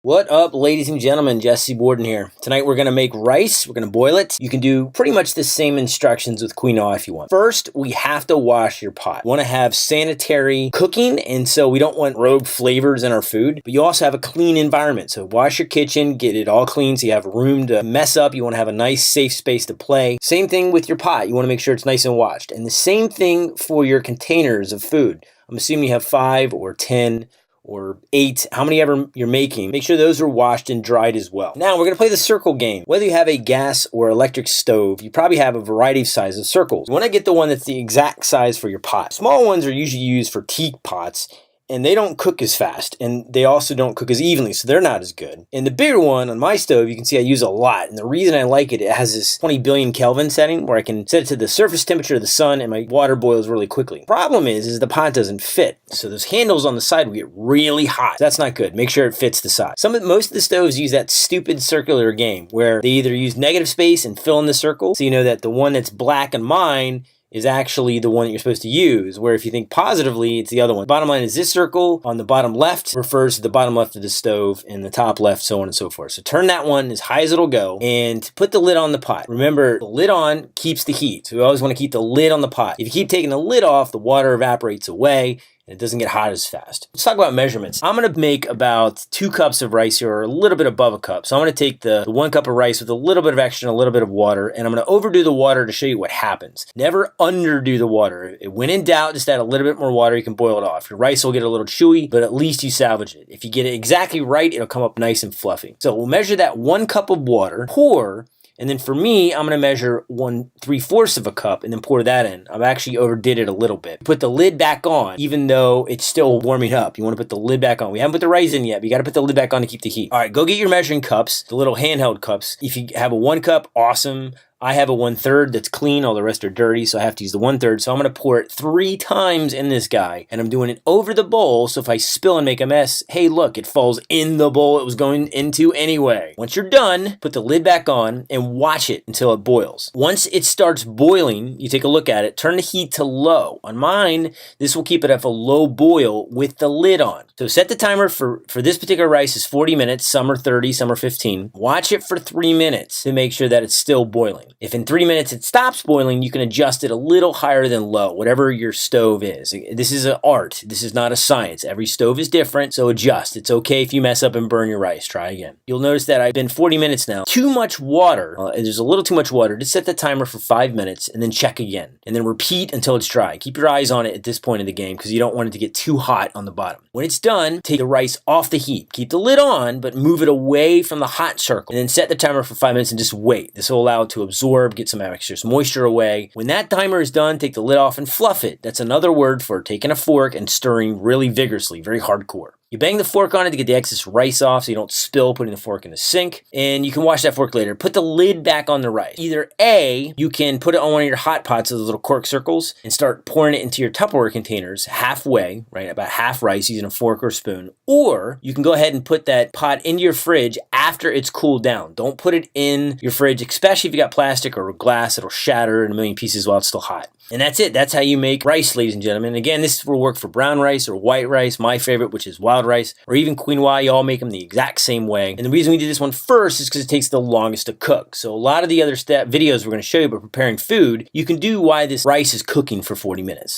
What up, ladies and gentlemen? Jesse Borden here. Tonight we're going to make rice. We're going to boil it. You can do pretty much the same instructions with quinoa if you want. First, we have to wash your pot. You want to have sanitary cooking, and so we don't want rogue flavors in our food, but you also have a clean environment. So wash your kitchen, get it all clean so you have room to mess up. You want to have a nice, safe space to play. Same thing with your pot. You want to make sure it's nice and washed. And the same thing for your containers of food. I'm assuming you have 5 or 10 or 8, how many ever you're making, make sure those are washed and dried as well. Now we're gonna play the circle game. Whether you have a gas or electric stove, you probably have a variety of sizes of circles. You wanna get the one that's the exact size for your pot. Small ones are usually used for teak pots, and they don't cook as fast, and they also don't cook as evenly, so they're not as good. And the bigger one on my stove, you can see I use a lot, and the reason I like it, it has this 20 billion Kelvin setting where I can set it to the surface temperature of the sun and my water boils really quickly. Problem is the pot doesn't fit, so those handles on the side will get really hot. That's not good. Make sure it fits the side. Most of the stoves use that stupid circular game where they either use negative space and fill in the circle, so you know that the one that's black on mine is actually the one that you're supposed to use, where if you think positively, it's the other one. Bottom line is this circle on the bottom left refers to the bottom left of the stove, and the top left, so on and so forth. So turn that one as high as it'll go, and put the lid on the pot. Remember, the lid on keeps the heat, so we always want to keep the lid on the pot. If you keep taking the lid off, the water evaporates away, and it doesn't get hot as fast. Let's talk about measurements. I'm gonna make about 2 cups of rice here, or a little bit above a cup. So I'm gonna take the 1 cup of rice with a little bit of extra and a little bit of water, and I'm gonna overdo the water to show you what happens. Never underdo the water. When in doubt, just add a little bit more water, you can boil it off. Your rice will get a little chewy, but at least you salvage it. If you get it exactly right, it'll come up nice and fluffy. So we'll measure that 1 cup of water, pour, and then for me, I'm gonna measure 1/3 of a cup and then pour that in. I've actually overdid it a little bit. Put the lid back on, even though it's still warming up. You wanna put the lid back on. We haven't put the rice in yet, but you gotta put the lid back on to keep the heat. All right, go get your measuring cups, the little handheld cups. If you have a 1 cup, awesome. I have a 1/3 that's clean, all the rest are dirty, so I have to use the 1/3. So I'm gonna pour it 3 times in this guy, and I'm doing it over the bowl, so if I spill and make a mess, hey look, it falls in the bowl it was going into anyway. Once you're done, put the lid back on and watch it until it boils. Once it starts boiling, you take a look at it, turn the heat to low. On mine, this will keep it at a low boil with the lid on. So set the timer for this particular rice is 40 minutes, some are 30, some are 15. Watch it for 3 minutes to make sure that it's still boiling. If in 3 minutes it stops boiling, you can adjust it a little higher than low, whatever your stove is. This is an art. This is not a science. Every stove is different, so adjust. It's okay if you mess up and burn your rice. Try again. You'll notice that I've been 40 minutes now. Too much water. There's a little too much water. Just set the timer for 5 minutes and then check again. And then repeat until it's dry. Keep your eyes on it at this point in the game because you don't want it to get too hot on the bottom. When it's done, take the rice off the heat. Keep the lid on, but move it away from the hot circle. And then set the timer for 5 minutes and just wait. This will allow it to absorb, get some extra moisture away. When that timer is done, take the lid off and fluff it. That's another word for taking a fork and stirring really vigorously, very hardcore. You bang the fork on it to get the excess rice off so you don't spill putting the fork in the sink. And you can wash that fork later. Put the lid back on the rice. Either A, you can put it on one of your hot pots of those little cork circles and start pouring it into your Tupperware containers halfway, right? About half rice using a fork or spoon. Or you can go ahead and put that pot into your fridge after it's cooled down. Don't put it in your fridge, especially if you got plastic or glass. It'll shatter in a million pieces while it's still hot. And that's it. That's how you make rice, ladies and gentlemen. Again, this will work for brown rice or white rice, my favorite, which is wild rice, or even quinoa. You all make them the exact same way. And the reason we did this one first is because it takes the longest to cook. So a lot of the other videos we're going to show you about preparing food, you can do while this rice is cooking for 40 minutes.